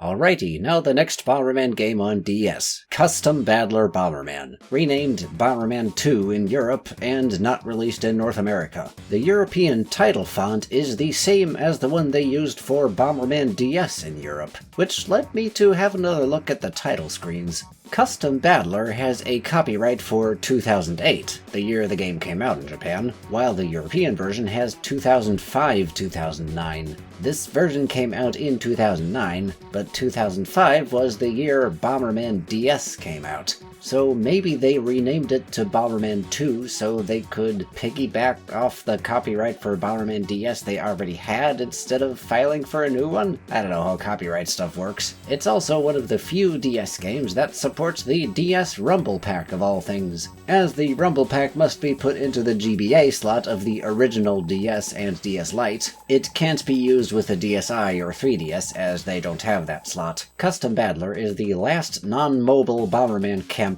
Alrighty, now the next Bomberman game on DS. Custom Battler Bomberman. Renamed Bomberman 2 in Europe and not released in North America. The European title font is the same as the one they used for Bomberman DS in Europe, which led me to have another look at the title screens. Custom Battler has a copyright for 2008, the year the game came out in Japan, while the European version has 2005-2009. This version came out in 2009, but 2005 was the year Bomberman DS came out. So maybe they renamed it to Bomberman 2 so they could piggyback off the copyright for Bomberman DS they already had instead of filing for a new one? I don't know how copyright stuff works. It's also one of the few DS games that supports the DS Rumble Pack of all things, as the Rumble Pack must be put into the GBA slot of the original DS and DS Lite. It can't be used with a DSi or 3DS as they don't have that slot. Custom Battler is the last non-mobile Bomberman campaign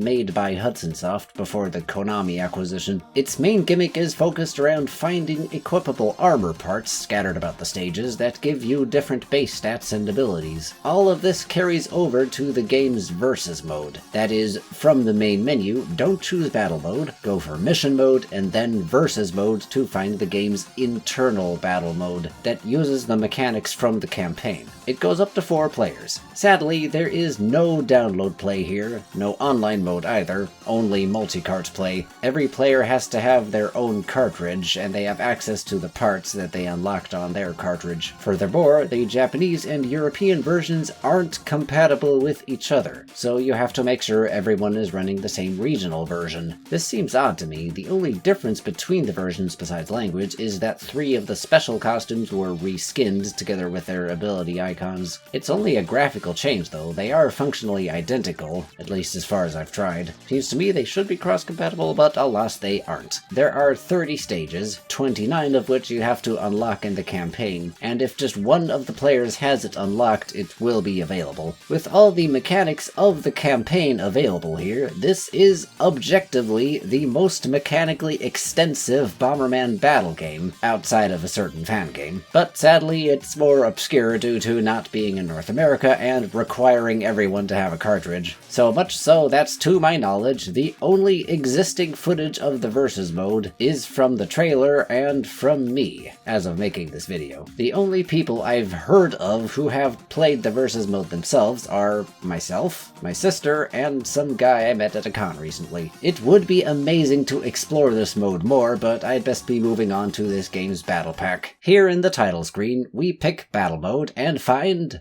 made by Hudson Soft before the Konami acquisition. Its main gimmick is focused around finding equipable armor parts scattered about the stages that give you different base stats and abilities. All of this carries over to the game's Versus mode. That is, from the main menu, don't choose Battle Mode, go for Mission Mode, and then Versus Mode to find the game's internal battle mode that uses the mechanics from the campaign. It goes up to 4 players. Sadly, there is no download play here, no online mode either, only multi-cart play. Every player has to have their own cartridge, and they have access to the parts that they unlocked on their cartridge. Furthermore, the Japanese and European versions aren't compatible with each other, so you have to make sure everyone is running the same regional version. This seems odd to me. The only difference between the versions besides language is that 3 of the special costumes were reskinned together with their ability icons. It's only a graphical change though, they are functionally identical, at least as far as I've tried. Seems to me they should be cross-compatible, but alas they aren't. There are 30 stages, 29 of which you have to unlock in the campaign, and if just one of the players has it unlocked, it will be available. With all the mechanics of the campaign available here, this is objectively the most mechanically extensive Bomberman battle game, outside of a certain fan game. But sadly, it's more obscure due to not being in North America and requiring everyone to have a cartridge. So much so that's, to my knowledge, the only existing footage of the Versus mode is from the trailer and from me, as of making this video. The only people I've heard of who have played the Versus mode themselves are myself, my sister, and some guy I met at a con recently. It would be amazing to explore this mode more, but I'd best be moving on to this game's battle pack. Here in the title screen, we pick battle mode and find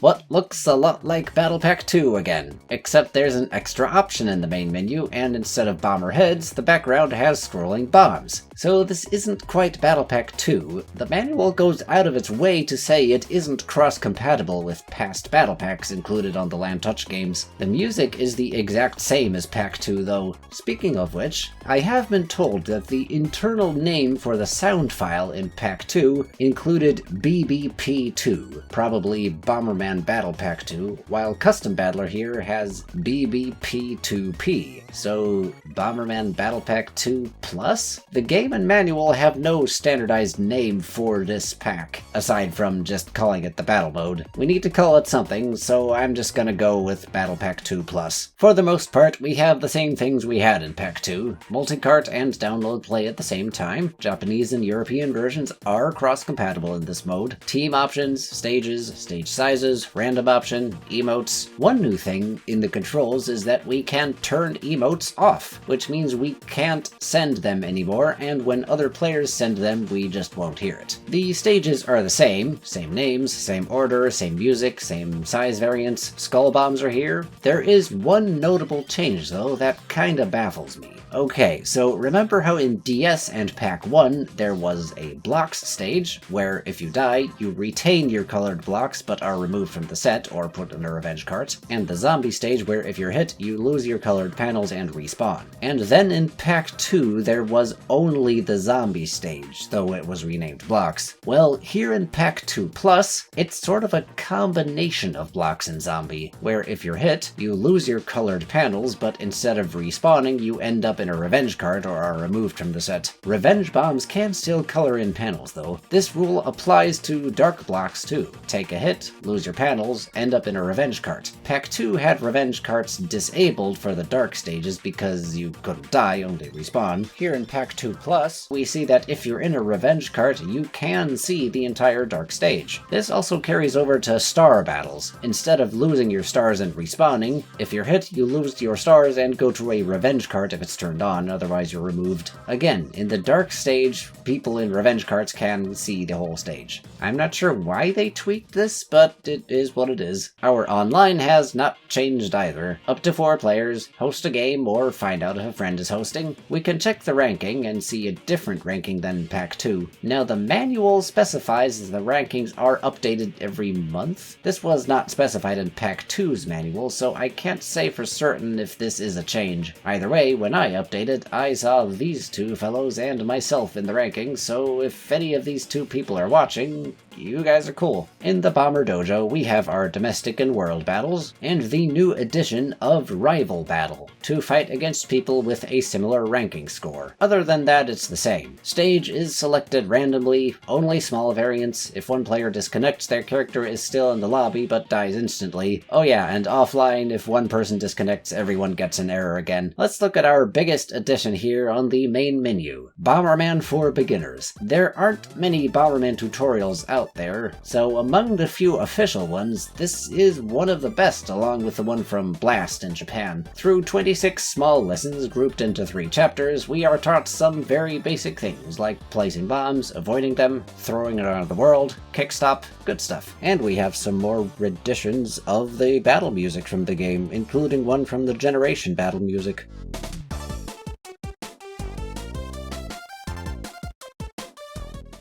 what looks a lot like Battle Pack 2 again, except there's an extra option in the main menu, and instead of bomber heads, the background has scrolling bombs. So this isn't quite Battle Pack 2. The manual goes out of its way to say it isn't cross-compatible with past Battle Packs included on the Land Touch games. The music is the exact same as Pack 2 though. Speaking of which, I have been told that the internal name for the sound file in Pack 2 included BBP2, probably Bomberman Battle Pack 2, while Custom Battler here has BBP2P, so Bomberman Battle Pack 2 Plus? The game and manual have no standardized name for this pack, aside from just calling it the battle mode. We need to call it something, so I'm just gonna go with Battle Pack 2 Plus. For the most part, we have the same things we had in Pack 2. Multi-cart and download play at the same time. Japanese and European versions are cross-compatible in this mode. Team options, stages, stage sizes, random option, emotes. One new thing in the controls is that we can turn emotes off, which means we can't send them anymore, and when other players send them, we just won't hear it. The stages are the same names, same order, same music, same size variants. Skull bombs are here. There is one notable change though that kinda baffles me. Okay, so remember how in DS and Pack 1 there was a blocks stage, where if you die, you retain your colored blocks but are removed removed from the set or put in a revenge cart, and the zombie stage where if you're hit, you lose your colored panels and respawn. And then in Pack 2, there was only the zombie stage, though it was renamed Blocks. Well, here in Pack 2 Plus, it's sort of a combination of Blocks and Zombie, where if you're hit, you lose your colored panels, but instead of respawning, you end up in a revenge cart or are removed from the set. Revenge bombs can still color in panels, though. This rule applies to Dark Blocks too. Take a hit, lose your panels, end up in a revenge cart. Pack 2 had revenge carts disabled for the dark stages because you couldn't die, only respawn. Here in Pack 2 Plus, we see that if you're in a revenge cart, you can see the entire dark stage. This also carries over to star battles. Instead of losing your stars and respawning, if you're hit, you lose your stars and go to a revenge cart if it's turned on, otherwise you're removed. Again, in the dark stage, people in revenge carts can see the whole stage. I'm not sure why they tweaked this, but it is what it is. Our online has not changed either. Up to 4 players, host a game, or find out if a friend is hosting. We can check the ranking and see a different ranking than Pack 2. Now the manual specifies the rankings are updated every month. This was not specified in Pack 2's manual, so I can't say for certain if this is a change. Either way, when I updated, I saw these two fellows and myself in the rankings, so if any of these two people are watching, you guys are cool. In the Bomber Dojo, we have our domestic and world battles, and the new addition of Rival Battle, to fight against people with a similar ranking score. Other than that, it's the same. Stage is selected randomly, only small variants. If one player disconnects, their character is still in the lobby but dies instantly. Oh yeah, and offline, if one person disconnects, everyone gets an error again. Let's look at our biggest addition here on the main menu. Bomberman for beginners. There aren't many Bomberman tutorials out there, so among the few official ones, this is one of the best along with the one from Blast in Japan. Through 26 small lessons grouped into 3 chapters, we are taught some very basic things like placing bombs, avoiding them, throwing it around the world, kickstop, good stuff. And we have some more renditions of the battle music from the game, including one from the Generation battle music.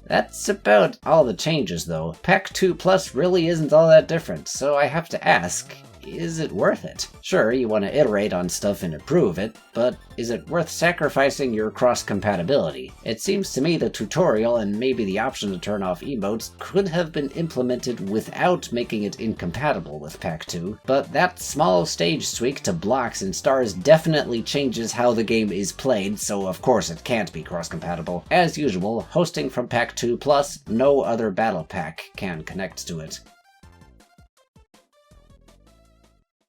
That's about all the changes though. Pack 2 Plus really isn't all that different, so I have to ask, is it worth it? Sure, you want to iterate on stuff and improve it, but is it worth sacrificing your cross-compatibility? It seems to me the tutorial and maybe the option to turn off emotes could have been implemented without making it incompatible with Pack 2, but that small stage tweak to blocks and stars definitely changes how the game is played, so of course it can't be cross-compatible. As usual, hosting from Pack 2 Plus, no other battle pack can connect to it.